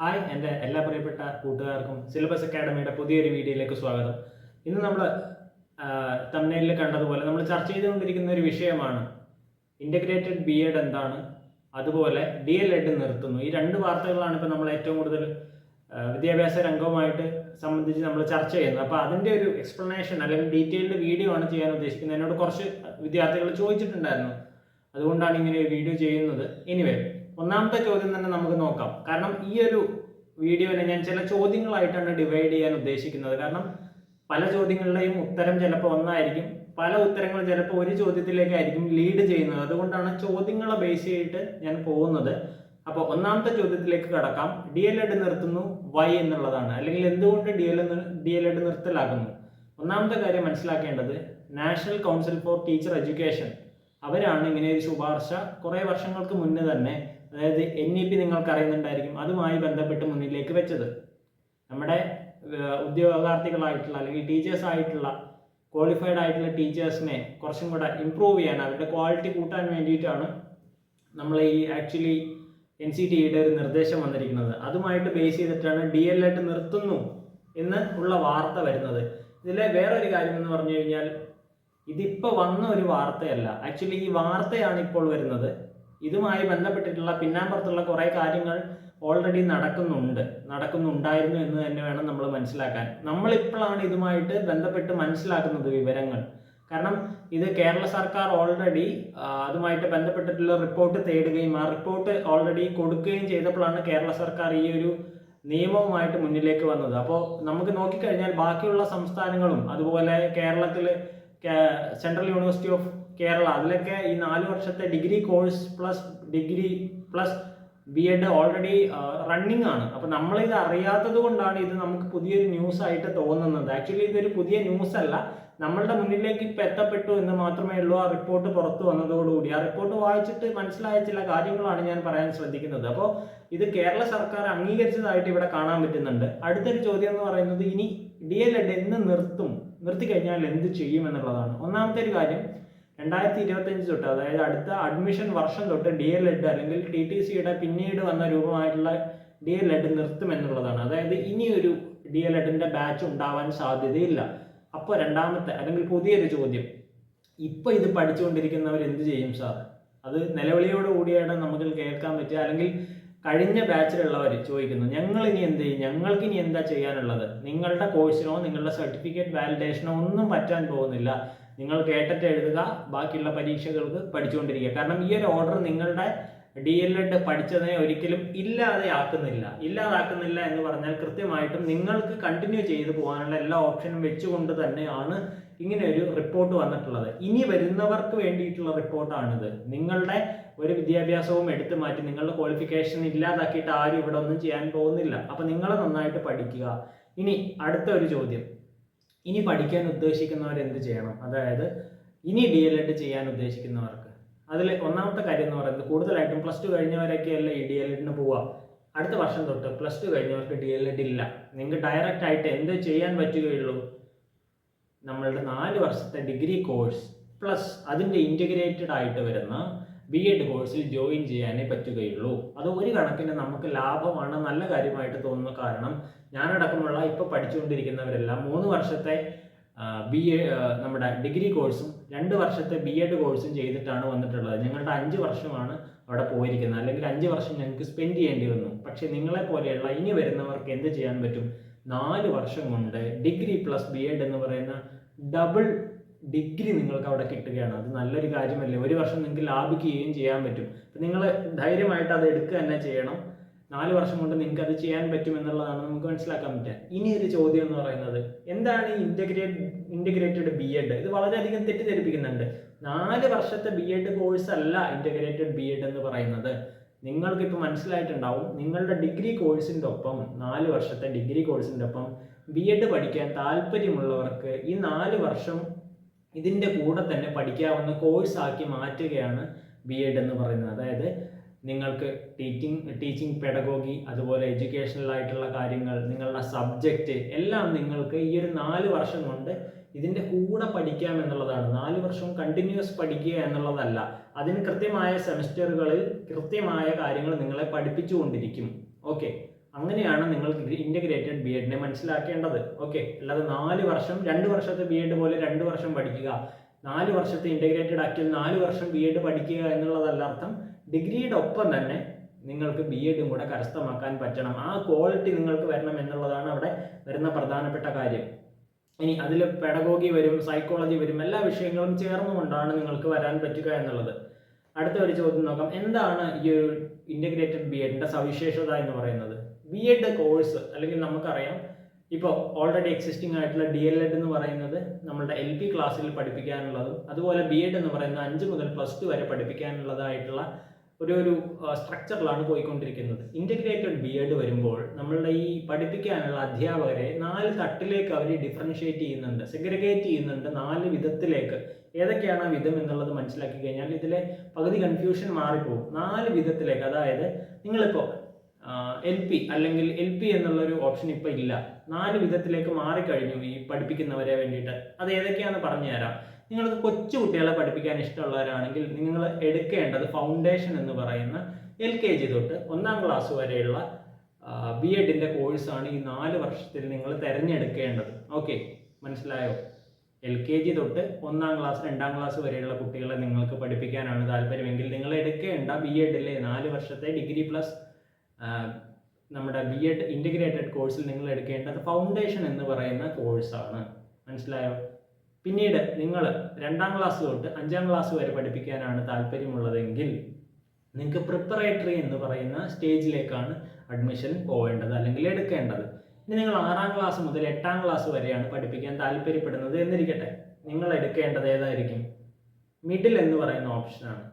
Hi എൻ്റെ എല്ലാ പ്രിയപ്പെട്ട കൂട്ടുകാർക്കും സിലബസ് അക്കാഡമിയുടെ പുതിയൊരു വീഡിയോയിലേക്ക് സ്വാഗതം. ഇന്ന് നമ്മൾ തംബ്നെയിലിൽ കണ്ടതുപോലെ നമ്മൾ ചർച്ച ചെയ്തുകൊണ്ടിരിക്കുന്ന ഒരു വിഷയമാണ് ഇൻ്റഗ്രേറ്റഡ് ബി എഡ് എന്താണ്, അതുപോലെ ഡി എൽ എഡ് നിർത്തുന്നു. ഈ രണ്ട് വാർത്തകളാണ് ഇപ്പോൾ നമ്മൾ ഏറ്റവും കൂടുതൽ വിദ്യാഭ്യാസ രംഗവുമായിട്ട് സംബന്ധിച്ച് നമ്മൾ ചർച്ച ചെയ്യുന്നത്. അപ്പോൾ അതിൻ്റെ ഒരു എക്സ്പ്ലനേഷൻ അല്ലെങ്കിൽ ഡീറ്റെയിൽഡ് വീഡിയോ ആണ് ചെയ്യാൻ ഉദ്ദേശിക്കുന്നത്. എന്നോട് കുറച്ച് വിദ്യാർത്ഥികൾ ചോദിച്ചിട്ടുണ്ടായിരുന്നു, അതുകൊണ്ടാണ് ഇങ്ങനെ ഒരു വീഡിയോ ചെയ്യുന്നത്. എനിവേ, ഒന്നാമത്തെ ചോദ്യം തന്നെ നമുക്ക് നോക്കാം. കാരണം ഈ ഒരു വീഡിയോനെ ഞാൻ ചില ചോദ്യങ്ങളായിട്ടാണ് ഡിവൈഡ് ചെയ്യാൻ ഉദ്ദേശിക്കുന്നത്. കാരണം പല ചോദ്യങ്ങളുടെയും ഉത്തരം ചിലപ്പോൾ ഒന്നായിരിക്കും, പല ഉത്തരങ്ങൾ ചിലപ്പോൾ ഒരു ചോദ്യത്തിലേക്കായിരിക്കും ലീഡ് ചെയ്യുന്നത്. അതുകൊണ്ടാണ് ചോദ്യങ്ങളെ ബേസ് ചെയ്തിട്ട് ഞാൻ പോകുന്നത്. അപ്പോൾ ഒന്നാമത്തെ ചോദ്യത്തിലേക്ക് കടക്കാം. ഡി എൽ എഡ് നിർത്തുന്നു വൈ എന്നുള്ളതാണ്, അല്ലെങ്കിൽ എന്തുകൊണ്ട് ഡി എൽ എഡ് നിർത്തലാക്കുന്നു. ഒന്നാമത്തെ കാര്യം മനസ്സിലാക്കേണ്ടത്, national council for teacher education അവരാണ് ഇങ്ങനെ ഒരു ശുപാർശ കുറേ വർഷങ്ങൾക്ക് മുന്നേ തന്നെ, അതായത് NEP നിങ്ങൾക്ക് അറിയുന്നുണ്ടായിരിക്കും, അതുമായി ബന്ധപ്പെട്ട് മുന്നിലേക്ക് വെച്ചത്. നമ്മുടെ ഉദ്യോഗാർത്ഥികളായിട്ടുള്ള അല്ലെങ്കിൽ ടീച്ചേഴ്സ് ആയിട്ടുള്ള ക്വാളിഫൈഡ് ആയിട്ടുള്ള ടീച്ചേഴ്സിനെ കുറച്ചും കൂടെ ഇമ്പ്രൂവ് ചെയ്യാൻ, അവരുടെ ക്വാളിറ്റി കൂട്ടാൻ വേണ്ടിയിട്ടാണ് നമ്മൾ ഈ ആക്ച്വലി NCTയുടെ ഒരു നിർദ്ദേശം വന്നിരിക്കുന്നത്. അതുമായിട്ട് ബേസ് ചെയ്തിട്ടാണ് DLED നിർത്തുന്നു എന്ന് ഉള്ള വാർത്ത വരുന്നത്. ഇതിലെ വേറൊരു കാര്യം എന്ന് പറഞ്ഞു കഴിഞ്ഞാൽ, ഇതിപ്പോൾ വന്ന ഒരു വാർത്തയല്ല. ആക്ച്വലി ഈ വാർത്തയാണ് ഇപ്പോൾ വരുന്നത്. ഇതുമായി ബന്ധപ്പെട്ടിട്ടുള്ള പിന്നാമ്പുറത്തുള്ള കുറേ കാര്യങ്ങൾ ഓൾറെഡി നടക്കുന്നുണ്ടായിരുന്നു എന്ന് തന്നെ വേണം നമ്മൾ മനസ്സിലാക്കാൻ. നമ്മളിപ്പോഴാണ് ഇതുമായിട്ട് ബന്ധപ്പെട്ട് മനസ്സിലാക്കുന്നത് വിവരങ്ങൾ. കാരണം ഇത് കേരള സർക്കാർ ഓൾറെഡി അതുമായിട്ട് ബന്ധപ്പെട്ടിട്ടുള്ള റിപ്പോർട്ട് തേടുകയും ആ റിപ്പോർട്ട് ഓൾറെഡി കൊടുക്കുകയും ചെയ്തപ്പോഴാണ് കേരള സർക്കാർ ഈ ഒരു നിയമവുമായിട്ട് മുന്നിലേക്ക് വന്നത്. അപ്പോൾ നമുക്ക് നോക്കിക്കഴിഞ്ഞാൽ ബാക്കിയുള്ള സംസ്ഥാനങ്ങളും അതുപോലെ കേരളത്തിൽ സെൻട്രൽ യൂണിവേഴ്സിറ്റി ഓഫ് കേരള, അതിലൊക്കെ ഈ 4 വർഷത്തെ degree course plus BEd already running ആണ്. അപ്പോൾ നമ്മളിത് അറിയാത്തത് കൊണ്ടാണ് ഇത് നമുക്ക് പുതിയൊരു ന്യൂസ് ആയിട്ട് തോന്നുന്നത്. ആക്ച്വലി ഇതൊരു പുതിയ ന്യൂസ് അല്ല, നമ്മളുടെ മുന്നിലേക്ക് ഇപ്പം എത്തപ്പെട്ടു എന്ന് മാത്രമേ ഉള്ളൂ. ആ റിപ്പോർട്ട് പുറത്തു വന്നതോടുകൂടി ആ റിപ്പോർട്ട് വായിച്ചിട്ട് മനസ്സിലായ ചില കാര്യങ്ങളാണ് ഞാൻ പറയാൻ ശ്രദ്ധിക്കുന്നത്. അപ്പോൾ ഇത് കേരള സർക്കാർ അംഗീകരിച്ചതായിട്ട് ഇവിടെ കാണാൻ പറ്റുന്നുണ്ട്. അടുത്തൊരു ചോദ്യം എന്ന് പറയുന്നത്, ഇനി DLED എന്ന് നിർത്തിക്കഴിഞ്ഞാൽ എന്ത് ചെയ്യും എന്നുള്ളതാണ്. ഒന്നാമത്തെ ഒരു കാര്യം, 2025 തൊട്ട്, അതായത് അടുത്ത അഡ്മിഷൻ വർഷം തൊട്ട് DLED അല്ലെങ്കിൽ TTCയുടെ പിന്നീട് വന്ന രൂപമായിട്ടുള്ള DLED നിർത്തുമെന്നുള്ളതാണ്. അതായത് ഇനിയൊരു DLEDന്റെ ബാച്ച് ഉണ്ടാവാൻ സാധ്യതയില്ല. അപ്പോൾ രണ്ടാമത്തെ അല്ലെങ്കിൽ പുതിയൊരു ചോദ്യം, ഇപ്പോൾ ഇത് പഠിച്ചുകൊണ്ടിരിക്കുന്നവർ എന്ത് ചെയ്യും സാർ? അത് നിലവിളിയോടുകൂടിയാണ് നമുക്ക് കേൾക്കാൻ പറ്റുക. അല്ലെങ്കിൽ കഴിഞ്ഞ ബാച്ചിലുള്ളവർ ചോദിക്കുന്നു, ഞങ്ങൾ ഇനി എന്ത് ചെയ്യും, ഞങ്ങൾക്ക് ഇനി എന്താ ചെയ്യാനുള്ളത്? നിങ്ങളുടെ കോഴ്സിനോ നിങ്ങളുടെ സർട്ടിഫിക്കറ്റ് വാലിഡേഷനോ ഒന്നും പറ്റാൻ പോകുന്നില്ല. നിങ്ങൾ കേട്ടിട്ട് എഴുതുക, ബാക്കിയുള്ള പരീക്ഷകൾക്ക് പഠിച്ചുകൊണ്ടിരിക്കുക. കാരണം ഈ ഒരു ഓർഡർ നിങ്ങളുടെ DLED പഠിച്ചതിനെ ഒരിക്കലും ഇല്ലാതാക്കുന്നില്ല എന്ന് പറഞ്ഞാൽ കൃത്യമായിട്ടും നിങ്ങൾക്ക് കണ്ടിന്യൂ ചെയ്തു പോകാനുള്ള എല്ലാ ഓപ്ഷനും വെച്ചുകൊണ്ട് തന്നെയാണ് ഇങ്ങനെ ഒരു റിപ്പോർട്ട് വന്നിട്ടുള്ളത്. ഇനി വരുന്നവർക്ക് വേണ്ടിയിട്ടുള്ള റിപ്പോർട്ടാണിത്. നിങ്ങളുടെ ഒരു വിദ്യാഭ്യാസവും എടുത്തു മാറ്റി നിങ്ങളുടെ ക്വാളിഫിക്കേഷൻ ഇല്ലാതാക്കിയിട്ട് ആരും ഇവിടെ ഒന്നും ചെയ്യാൻ പോകുന്നില്ല. അപ്പം നിങ്ങൾ നന്നായിട്ട് പഠിക്കുക. ഇനി അടുത്ത ഒരു ചോദ്യം, ഇനി പഠിക്കാൻ ഉദ്ദേശിക്കുന്നവർ എന്ത് ചെയ്യണം? അതായത് ഇനി DLED ചെയ്യാൻ ഉദ്ദേശിക്കുന്നവർക്ക് അതിൽ ഒന്നാമത്തെ കാര്യം എന്ന് പറയുന്നത്, കൂടുതലായിട്ടും +2 കഴിഞ്ഞവരൊക്കെയല്ലേ ഈ DLEDന് പോവുക. അടുത്ത വർഷം തൊട്ട് +2 കഴിഞ്ഞവർക്ക് DLED ഇല്ല. നിങ്ങൾക്ക് ഡയറക്റ്റ് ആയിട്ട് എന്ത് ചെയ്യാൻ പറ്റുകയുള്ളൂ? നമ്മളുടെ 4 വർഷത്തെ ഡിഗ്രി കോഴ്സ് പ്ലസ് അതിൻ്റെ ഇൻറ്റഗ്രേറ്റഡ് ആയിട്ട് വരുന്ന BEd കോഴ്സിൽ ജോയിൻ ചെയ്യാനേ പറ്റുകയുള്ളൂ. അത് ഒരു കണക്കിന് നമുക്ക് ലാഭമാണ്, നല്ല കാര്യമായിട്ട് തോന്നുന്നു. കാരണം ഞാനടക്കമുള്ള ഇപ്പോൾ പഠിച്ചുകൊണ്ടിരിക്കുന്നവരെല്ലാം 3 വർഷത്തെ നമ്മുടെ ഡിഗ്രി കോഴ്സും 2 വർഷത്തെ BEd കോഴ്സും ചെയ്തിട്ടാണ് വന്നിട്ടുള്ളത്. ഞങ്ങളുടെ 5 വർഷമാണ് അവിടെ പോയിരിക്കുന്നത്, അല്ലെങ്കിൽ 5 വർഷം ഞങ്ങൾക്ക് സ്പെൻഡ് ചെയ്യേണ്ടി വന്നു. പക്ഷേ നിങ്ങളെ പോലെയുള്ള ഇനി വരുന്നവർക്ക് എന്ത് ചെയ്യാൻ പറ്റും? 4 വർഷം കൊണ്ട് ഡിഗ്രി പ്ലസ് BEd എന്ന് പറയുന്ന ഡബിൾ ഡിഗ്രി നിങ്ങൾക്ക് അവിടെ കിട്ടുകയാണ്. അത് നല്ലൊരു കാര്യമല്ലേ? ഒരു വർഷം നിങ്ങൾക്ക് ലാഭിക്കുകയും ചെയ്യാൻ പറ്റും. അപ്പം നിങ്ങൾ ധൈര്യമായിട്ട് അത് എടുക്കുക തന്നെ ചെയ്യണം. 4 വർഷം കൊണ്ട് നിങ്ങൾക്ക് അത് ചെയ്യാൻ പറ്റും എന്നുള്ളതാണ് നമുക്ക് മനസ്സിലാക്കാൻ പറ്റുക. ഇനി ഒരു ചോദ്യം എന്ന് പറയുന്നത്, എന്താണ് ഇൻറ്റഗ്രേറ്റഡ് BEd? ഇത് വളരെയധികം തെറ്റിദ്ധരിപ്പിക്കുന്നുണ്ട്. 4 വർഷത്തെ BEd കോഴ്സ് അല്ല ഇൻറ്റഗ്രേറ്റഡ് BEd എന്ന് പറയുന്നത്. നിങ്ങൾക്കിപ്പോൾ മനസ്സിലായിട്ടുണ്ടാവും, നിങ്ങളുടെ ഡിഗ്രി കോഴ്സിൻ്റെ ഒപ്പം 4 വർഷത്തെ ഡിഗ്രി കോഴ്സിൻ്റെ ഒപ്പം BEd പഠിക്കാൻ താല്പര്യമുള്ളവർക്ക് ഈ 4 വർഷം ഇതിൻ്റെ കൂടെ തന്നെ പഠിക്കാവുന്ന കോഴ്സാക്കി മാറ്റുകയാണ് BEd എന്ന് പറയുന്നത്. അതായത് നിങ്ങൾക്ക് ടീച്ചിങ് പെഡഗോഗി, അതുപോലെ എഡ്യൂക്കേഷണൽ ആയിട്ടുള്ള കാര്യങ്ങൾ, നിങ്ങളുടെ സബ്ജക്റ്റ് എല്ലാം നിങ്ങൾക്ക് ഈ ഒരു 4 വർഷം കൊണ്ട് ഇതിൻ്റെ കൂടെ പഠിക്കാം എന്നുള്ളതാണ്. 4 വർഷവും കണ്ടിന്യൂസ് പഠിക്കുക എന്നുള്ളതല്ല. അതിന് കൃത്യമായ സെമിസ്റ്ററുകളിൽ കൃത്യമായ കാര്യങ്ങൾ നിങ്ങളെ പഠിപ്പിച്ചുകൊണ്ടിരിക്കും. ഓക്കെ, അങ്ങനെയാണ് നിങ്ങൾ ഇൻ്റഗ്രേറ്റഡ് ബി എഡിനെ മനസ്സിലാക്കേണ്ടത്. ഓക്കെ, അല്ലാതെ 4 വർഷം 2 വർഷത്തെ ബി എഡ് പോലെ 2 വർഷം പഠിക്കുക, 4 വർഷത്തെ ഇൻ്റഗ്രേറ്റഡ് ആക്ടിൽ 4 വർഷം ബി എഡ് പഠിക്കുക എന്നുള്ളതല്ല അർത്ഥം. ഡിഗ്രിയുടെ ഒപ്പം തന്നെ നിങ്ങൾക്ക് ബി എഡും കൂടെ കരസ്ഥമാക്കാൻ പറ്റണം. ആ ക്വാളിറ്റി നിങ്ങൾക്ക് വരണം എന്നുള്ളതാണ് അവിടെ വരുന്ന പ്രധാനപ്പെട്ട കാര്യം. ഇനി അതിൽ പെഡഗോഗി വരും, സൈക്കോളജി വരും, എല്ലാ വിഷയങ്ങളും ചേർന്നുകൊണ്ടാണ് നിങ്ങൾക്ക് വരാൻ പറ്റുക എന്നുള്ളത്. അടുത്ത ഒരു ചോദ്യം നോക്കാം. എന്താണ് ഈ ഒരു ഇൻ്റഗ്രേറ്റഡ് ബി എഡിൻ്റെ സവിശേഷത എന്ന് പറയുന്നത്? ബി എഡ് കോഴ്സ് അല്ലെങ്കിൽ നമുക്കറിയാം ഇപ്പോൾ ഓൾറെഡി എക്സിസ്റ്റിംഗ് ആയിട്ടുള്ള DLED എന്ന് പറയുന്നത് നമ്മളുടെ LP ക്ലാസ്സിൽ പഠിപ്പിക്കാനുള്ളതും അതുപോലെ ബി എഡ് എന്ന് പറയുന്നത് 5 മുതൽ +2 വരെ പഠിപ്പിക്കാനുള്ളതായിട്ടുള്ള ഒരു സ്ട്രക്ചറിലാണ് പോയിക്കൊണ്ടിരിക്കുന്നത്. ഇൻ്റഗ്രേറ്റഡ് ബി എഡ് വരുമ്പോൾ നമ്മളുടെ ഈ പഠിപ്പിക്കാനുള്ള അധ്യാപകരെ 4 തട്ടിലേക്ക് അവർ ഡിഫറൻഷ്യേറ്റ് ചെയ്യുന്നുണ്ട്, സെഗ്രിഗേറ്റ് ചെയ്യുന്നുണ്ട് 4 വിധത്തിലേക്ക്. ഏതൊക്കെയാണ് ആ വിധം എന്നുള്ളത് മനസ്സിലാക്കി കഴിഞ്ഞാൽ ഇതിലെ പകുതി കൺഫ്യൂഷൻ മാറിപ്പോകും. 4 വിധത്തിലേക്ക്, അതായത് നിങ്ങളിപ്പോൾ LP അല്ലെങ്കിൽ LP എന്നുള്ളൊരു ഓപ്ഷൻ ഇപ്പോൾ ഇല്ല, 4 വിധത്തിലേക്ക് മാറിക്കഴിഞ്ഞു ഈ പഠിപ്പിക്കുന്നവരെ വേണ്ടിയിട്ട്. അത് ഏതൊക്കെയാണെന്ന് പറഞ്ഞു തരാം. നിങ്ങൾക്ക് കൊച്ചു കുട്ടികളെ പഠിപ്പിക്കാൻ ഇഷ്ടമുള്ളവരാണെങ്കിൽ നിങ്ങൾ എടുക്കേണ്ടത് ഫൗണ്ടേഷൻ എന്ന് പറയുന്ന LKG തൊട്ട് 1ാം ക്ലാസ് വരെയുള്ള ബി എഡിൻ്റെ കോഴ്സാണ് ഈ 4 വർഷത്തിൽ നിങ്ങൾ തിരഞ്ഞെടുക്കേണ്ടത്. ഓക്കെ, മനസ്സിലായോ? LKG തൊട്ട് 1ാം ക്ലാസ് 2ാം ക്ലാസ് വരെയുള്ള കുട്ടികളെ നിങ്ങൾക്ക് പഠിപ്പിക്കാനാണ് താല്പര്യമെങ്കിൽ നിങ്ങൾ എടുക്കേണ്ട ബി എഡിലെ 4 വർഷത്തെ ഡിഗ്രി പ്ലസ് നമ്മുടെ ബി എഡ് ഇൻ്റഗ്രേറ്റഡ് കോഴ്സിൽ നിങ്ങൾ എടുക്കേണ്ടത് ഫൗണ്ടേഷൻ എന്ന് പറയുന്ന കോഴ്സാണ്. മനസ്സിലായോ? പിന്നീട് നിങ്ങൾ 2ാം ക്ലാസ് തൊട്ട് 5ാം ക്ലാസ് വരെ പഠിപ്പിക്കാനാണ് താല്പര്യമുള്ളതെങ്കിൽ നിങ്ങൾക്ക് പ്രിപ്പറേറ്ററി എന്ന് പറയുന്ന സ്റ്റേജിലേക്കാണ് അഡ്മിഷൻ പോവേണ്ടത് അല്ലെങ്കിൽ എടുക്കേണ്ടത്. ഇനി നിങ്ങൾ 6ാം ക്ലാസ് മുതൽ 8ാം ക്ലാസ് വരെയാണ് പഠിപ്പിക്കാൻ താല്പര്യപ്പെടുന്നത് എന്നിരിക്കട്ടെ, നിങ്ങൾ എടുക്കേണ്ടത് ഏതായിരിക്കും? മിഡിൽ എന്ന് പറയുന്ന ഓപ്ഷനാണ്.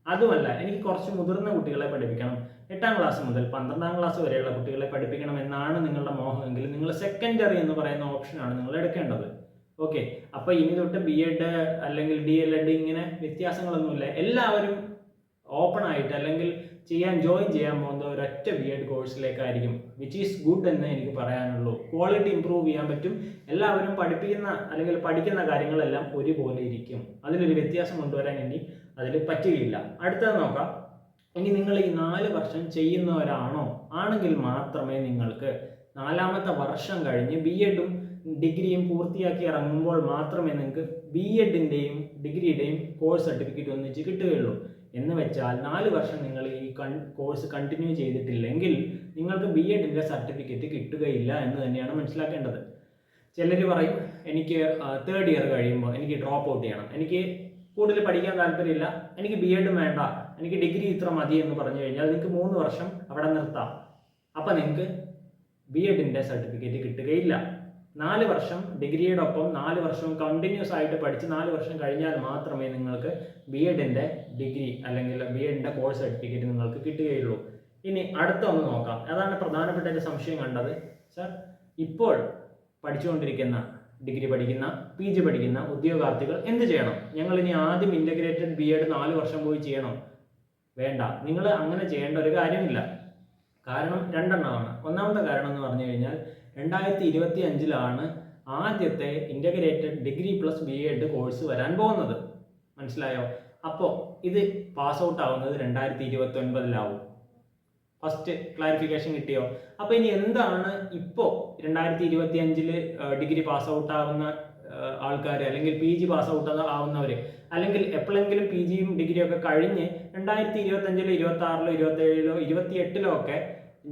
അതുമല്ല, എനിക്ക് കുറച്ച് മുതിർന്ന കുട്ടികളെ പഠിപ്പിക്കണം, 8ാം ക്ലാസ് മുതൽ 12ാം ക്ലാസ് വരെയുള്ള കുട്ടികളെ പഠിപ്പിക്കണം എന്നാണ് നിങ്ങളുടെ മോഹമെങ്കിൽ നിങ്ങൾ സെക്കൻഡറി എന്ന് പറയുന്ന ഓപ്ഷനാണ് നിങ്ങൾ എടുക്കേണ്ടത്. ഓക്കെ, അപ്പോൾ ഇനി തൊട്ട് ബി എഡ് അല്ലെങ്കിൽ DLED ഇങ്ങനെ വ്യത്യാസങ്ങളൊന്നുമില്ല. എല്ലാവരും ഓപ്പൺ ആയിട്ട് അല്ലെങ്കിൽ ജോയിൻ ചെയ്യാൻ പോകുന്ന ഒരൊറ്റ ബി എഡ് കോഴ്സിലേക്കായിരിക്കും, വിച്ച് ഈസ് ഗുഡ് എന്ന് എനിക്ക് പറയാനുള്ളൂ. ക്വാളിറ്റി ഇമ്പ്രൂവ് ചെയ്യാൻ പറ്റും. എല്ലാവരും പഠിപ്പിക്കുന്ന അല്ലെങ്കിൽ പഠിക്കുന്ന കാര്യങ്ങളെല്ലാം ഒരുപോലെ ഇരിക്കും. അതിലൊരു വ്യത്യാസം കൊണ്ടുവരാൻ ഇനി അതിൽ പറ്റുകയില്ല. അടുത്തത് നോക്കാം. ഇനി നിങ്ങൾ ഈ 4 വർഷം ചെയ്യുന്നവരാണോ ആണെങ്കിൽ മാത്രമേ നിങ്ങൾക്ക് 4ാമത്തെ വർഷം കഴിഞ്ഞ് ബി എഡും ഡിഗ്രിയും പൂർത്തിയാക്കി ഇറങ്ങുമ്പോൾ മാത്രമേ നിങ്ങൾക്ക് ബി എഡിൻ്റെയും ഡിഗ്രിയുടെയും കോഴ്സ് സർട്ടിഫിക്കറ്റ് ഒന്നിച്ച് കിട്ടുകയുള്ളൂ. എന്ന് വെച്ചാൽ 4 വർഷം നിങ്ങൾ ഈ കോഴ്സ് കണ്ടിന്യൂ ചെയ്തിട്ടില്ലെങ്കിൽ നിങ്ങൾക്ക് ബി എഡിൻ്റെ സർട്ടിഫിക്കറ്റ് കിട്ടുകയില്ല എന്ന് തന്നെയാണ് മനസ്സിലാക്കേണ്ടത്. ചിലർ പറയും എനിക്ക് 3rd ഇയർ കഴിയുമ്പോൾ എനിക്ക് ഡ്രോപ്പ് ഔട്ട് ചെയ്യണം, എനിക്ക് കൂടുതൽ പഠിക്കാൻ താല്പര്യമില്ല, എനിക്ക് ബി എഡും വേണ്ട, എനിക്ക് ഡിഗ്രി ഇത്ര മതി എന്ന് പറഞ്ഞു കഴിഞ്ഞാൽ നിങ്ങൾക്ക് 3 വർഷം അവിടെ നിർത്താം. അപ്പം നിങ്ങൾക്ക് ബി എഡിൻ്റെ സർട്ടിഫിക്കറ്റ് കിട്ടുകയില്ല. 4 വർഷം ഡിഗ്രിയുടെ ഒപ്പം 4 വർഷം കണ്ടിന്യൂസ് ആയിട്ട് പഠിച്ച് 4 വർഷം കഴിഞ്ഞാൽ മാത്രമേ നിങ്ങൾക്ക് ബി എഡിൻ്റെ ഡിഗ്രി അല്ലെങ്കിൽ ബി എഡിൻ്റെ കോഴ്സ് സർട്ടിഫിക്കറ്റ് നിങ്ങൾക്ക് കിട്ടുകയുള്ളൂ. ഇനി അടുത്ത ഒന്ന് നോക്കാം. അതാണ് പ്രധാനപ്പെട്ട ഒരു സംശയം കണ്ടത്. സർ, ഇപ്പോൾ പഠിച്ചുകൊണ്ടിരിക്കുന്ന ഡിഗ്രി പഠിക്കുന്ന PG പഠിക്കുന്ന ഉദ്യോഗാർത്ഥികൾ എന്ത് ചെയ്യണം? ഞങ്ങൾ ഇനി ആദ്യം ഇൻ്റഗ്രേറ്റഡ് ബി എഡ് 4 വർഷം പോയി ചെയ്യണം? വേണ്ട, നിങ്ങൾ അങ്ങനെ ചെയ്യേണ്ട ഒരു കാര്യമില്ല. കാരണം 2 എണ്ണമാണ്. ഒന്നാമത്തെ കാരണം എന്ന് പറഞ്ഞു കഴിഞ്ഞാൽ 2025 ആദ്യത്തെ integrated degree plus B Ed course വരാൻ പോകുന്നത്. മനസ്സിലായോ? അപ്പോൾ ഇത് പാസ് ഔട്ട് ആവുന്നത് 2029 ഫസ്റ്റ് ക്ലാരിഫിക്കേഷൻ കിട്ടിയോ? അപ്പോൾ ഇനി എന്താണ് ഇപ്പോൾ 2025 ഡിഗ്രി പാസ് ഔട്ട് ആവുന്ന ആൾക്കാർ അല്ലെങ്കിൽ PG പാസ് ഔട്ട് ആവുന്നവർ അല്ലെങ്കിൽ എപ്പോഴെങ്കിലും PGയും ഡിഗ്രിയും ഒക്കെ കഴിഞ്ഞ് 2025 26 27 28 ഒക്കെ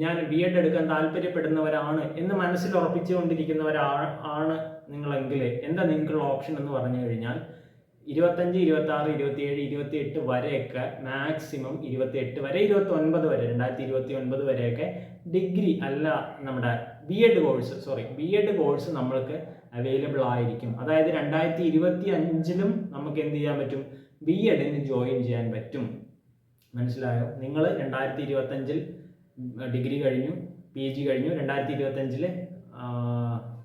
ഞാൻ ബി എഡ് എടുക്കാൻ താല്പര്യപ്പെടുന്നവരാണ് എന്ന് മനസ്സിൽ ഉറപ്പിച്ചുകൊണ്ടിരിക്കുന്നവരാണ് നിങ്ങളെങ്കിൽ എന്താ നിങ്ങൾക്കുള്ള ഓപ്ഷൻ എന്ന് പറഞ്ഞു കഴിഞ്ഞാൽ 25, 26, 27, 28 വരെയൊക്കെ മാക്സിമം 28 വരെ 29 വരെ 2029 വരെയൊക്കെ ഡിഗ്രി അല്ല നമ്മുടെ ബി എഡ് കോഴ്സ് നമ്മൾക്ക് അവൈലബിൾ ആയിരിക്കും. അതായത് 2025 നമുക്ക് എന്ത് ചെയ്യാൻ പറ്റും? ബി എഡിന് ജോയിൻ ചെയ്യാൻ പറ്റും. മനസ്സിലായോ? നിങ്ങൾ 2025 ഡിഗ്രി കഴിഞ്ഞു, PG കഴിഞ്ഞു, 2025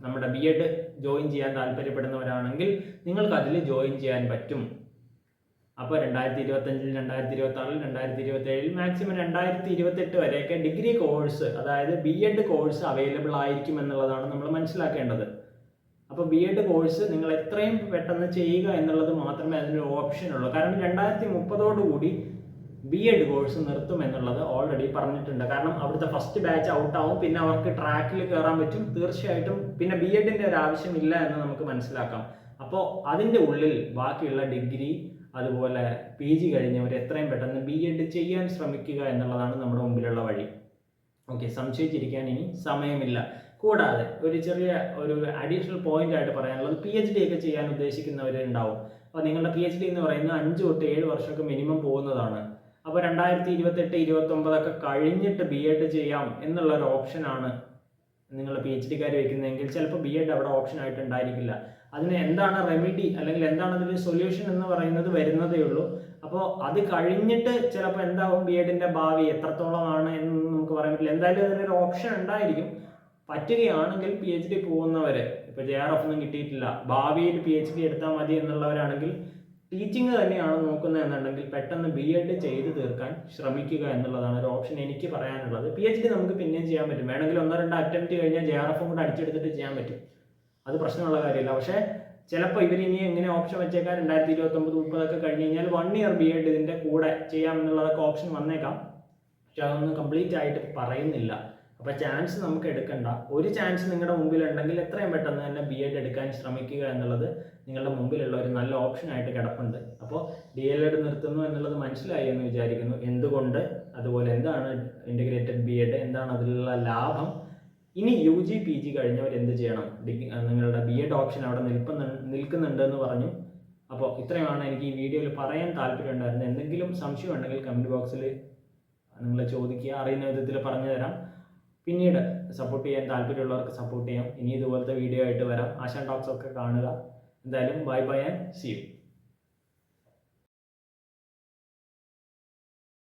നമ്മുടെ ബി എഡ് ജോയിൻ ചെയ്യാൻ താല്പര്യപ്പെടുന്നവരാണെങ്കിൽ നിങ്ങൾക്ക് അതിൽ ജോയിൻ ചെയ്യാൻ പറ്റും. അപ്പോൾ 2025, 2026, 2027 മാക്സിമം 2028 വരെയൊക്കെ ഡിഗ്രി കോഴ്സ് അതായത് ബി എഡ് കോഴ്സ് അവൈലബിൾ ആയിരിക്കും എന്നുള്ളതാണ് നമ്മൾ മനസ്സിലാക്കേണ്ടത്. അപ്പോൾ ബി എഡ് കോഴ്സ് നിങ്ങൾ എത്രയും പെട്ടെന്ന് ചെയ്യുക എന്നുള്ളത് മാത്രമേ അതിനൊരു ഓപ്ഷൻ ഉള്ളൂ. കാരണം 2030 കൂടി B.Ed കോഴ്സ് നിർത്തും എന്നുള്ളത് ഓൾറെഡി പറഞ്ഞിട്ടുണ്ട്. കാരണം അവിടുത്തെ ഫസ്റ്റ് ബാച്ച് ഔട്ടാവും, പിന്നെ അവർക്ക് ട്രാക്കിൽ കയറാൻ പറ്റും തീർച്ചയായിട്ടും. പിന്നെ B.Edന്റെ ഒരു ആവശ്യമില്ല എന്ന് നമുക്ക് മനസ്സിലാക്കാം. അപ്പോൾ അതിൻ്റെ ഉള്ളിൽ ബാക്കിയുള്ള ഡിഗ്രി അതുപോലെ PG കഴിഞ്ഞവർ എത്രയും പെട്ടെന്ന് B.Ed ചെയ്യാൻ ശ്രമിക്കുക എന്നുള്ളതാണ് നമ്മുടെ മുമ്പിലുള്ള വഴി. ഓക്കെ, സംശയിച്ചിരിക്കാൻ ഇനി സമയമില്ല. കൂടാതെ ഒരു ചെറിയ ഒരു അഡീഷണൽ പോയിന്റ് ആയിട്ട് പറയാനുള്ളത്, PhD ഒക്കെ ചെയ്യാൻ ഉദ്ദേശിക്കുന്നവരുണ്ടാവും. അപ്പോൾ നിങ്ങളുടെ PhD എന്ന് പറയുന്നത് 5 തൊട്ട് 7 വർഷമൊക്കെ മിനിമം പോകുന്നതാണ്. അപ്പോൾ 2028-29 കഴിഞ്ഞിട്ട് B.Ed ചെയ്യാം എന്നുള്ളൊരു ഓപ്ഷനാണ് നിങ്ങൾ PhD-കാർ വയ്ക്കുന്നതെങ്കിൽ ചിലപ്പോൾ B.Ed അവിടെ ഓപ്ഷൻ ആയിട്ട് ഉണ്ടായിരിക്കില്ല. അതിന് എന്താണ് റെമിഡി അല്ലെങ്കിൽ എന്താണ് അതിൻ്റെ സൊല്യൂഷൻ എന്ന് പറയുന്നത് വരുന്നതേ ഉള്ളൂ. അപ്പോൾ അത് കഴിഞ്ഞിട്ട് ചിലപ്പോൾ എന്താവും B.Edന്റെ ഭാവി എത്രത്തോളമാണ് എന്ന് നമുക്ക് പറയാൻ പറ്റില്ല. എന്തായാലും അതിനൊരു ഓപ്ഷൻ ഉണ്ടായിരിക്കും. പറ്റുകയാണെങ്കിൽ PhD പോകുന്നവർ, ഇപ്പോൾ JRF ഒന്നും കിട്ടിയിട്ടില്ല, ഭാവിയിൽ PhD എടുത്താൽ മതി എന്നുള്ളവരാണെങ്കിൽ ടീച്ചിങ് തന്നെയാണ് നോക്കുന്നത് എന്നുണ്ടെങ്കിൽ പെട്ടെന്ന് B.Ed ചെയ്ത് തീർക്കാൻ ശ്രമിക്കുക എന്നുള്ളതാണ് ഒരു ഓപ്ഷൻ എനിക്ക് പറയാനുള്ളത്. PhD നമുക്ക് പിന്നെയും ചെയ്യാൻ പറ്റും, വേണമെങ്കിൽ 1-2 അറ്റംപ്റ്റ് കഴിഞ്ഞാൽ JRF-ഉം കൂടെ അടിച്ചെടുത്തിട്ട് ചെയ്യാൻ പറ്റും, അത് പ്രശ്നമുള്ള കാര്യമില്ല. പക്ഷേ ചിലപ്പോൾ ഇവരിനി എങ്ങനെ ഓപ്ഷൻ വെച്ചേക്കാൻ 2029-30 കഴിഞ്ഞ് കഴിഞ്ഞാൽ 1 ഇയർ B.Ed ഇതിൻ്റെ കൂടെ ചെയ്യാമെന്നുള്ളതൊക്കെ ഓപ്ഷൻ വന്നേക്കാം. പക്ഷെ അതൊന്നും കംപ്ലീറ്റ് ആയിട്ട് പറയുന്നില്ല. അപ്പോൾ ചാൻസ് നമുക്ക് എടുക്കണ്ട. ഒരു ചാൻസ് നിങ്ങളുടെ മുമ്പിലുണ്ടെങ്കിൽ എത്രയും പെട്ടെന്ന് തന്നെ B.Ed എടുക്കാൻ ശ്രമിക്കുക എന്നുള്ളത് നിങ്ങളുടെ മുമ്പിലുള്ള ഒരു നല്ല ഓപ്ഷനായിട്ട് കിടപ്പുണ്ട്. അപ്പോൾ DLED നിർത്തുന്നു എന്നുള്ളത് മനസ്സിലായി എന്ന് വിചാരിക്കുന്നു. എന്തുകൊണ്ട്, അതുപോലെ എന്താണ് ഇൻ്റഗ്രേറ്റഡ് B.Ed, എന്താണ് അതിലുള്ള ലാഭം, ഇനി UG PG കഴിഞ്ഞവർ എന്ത് ചെയ്യണം, നിങ്ങളുടെ B.Ed ഓപ്ഷൻ അവിടെ നിൽക്കുന്നുണ്ട് എന്ന് പറഞ്ഞു. അപ്പോൾ ഇത്രയുമാണ് എനിക്ക് ഈ വീഡിയോയിൽ പറയാൻ താല്പര്യമുണ്ടായിരുന്നത്. എന്തെങ്കിലും സംശയം ഉണ്ടെങ്കിൽ കമൻറ്റ് ബോക്സിൽ നിങ്ങൾ ചോദിക്കുക, അറിയുന്ന വിധത്തിൽ പറഞ്ഞു തരാം. പിന്നീട് സപ്പോർട്ട് ചെയ്യാൻ താല്പര്യമുള്ളവർക്ക് സപ്പോർട്ട് ചെയ്യാം. ഇനി ഇതുപോലത്തെ വീഡിയോ ആയിട്ട് വരാം. ആശാൻ ടോക്സ് ഒക്കെ കാണുക. എന്തായാലും bye bye and see U.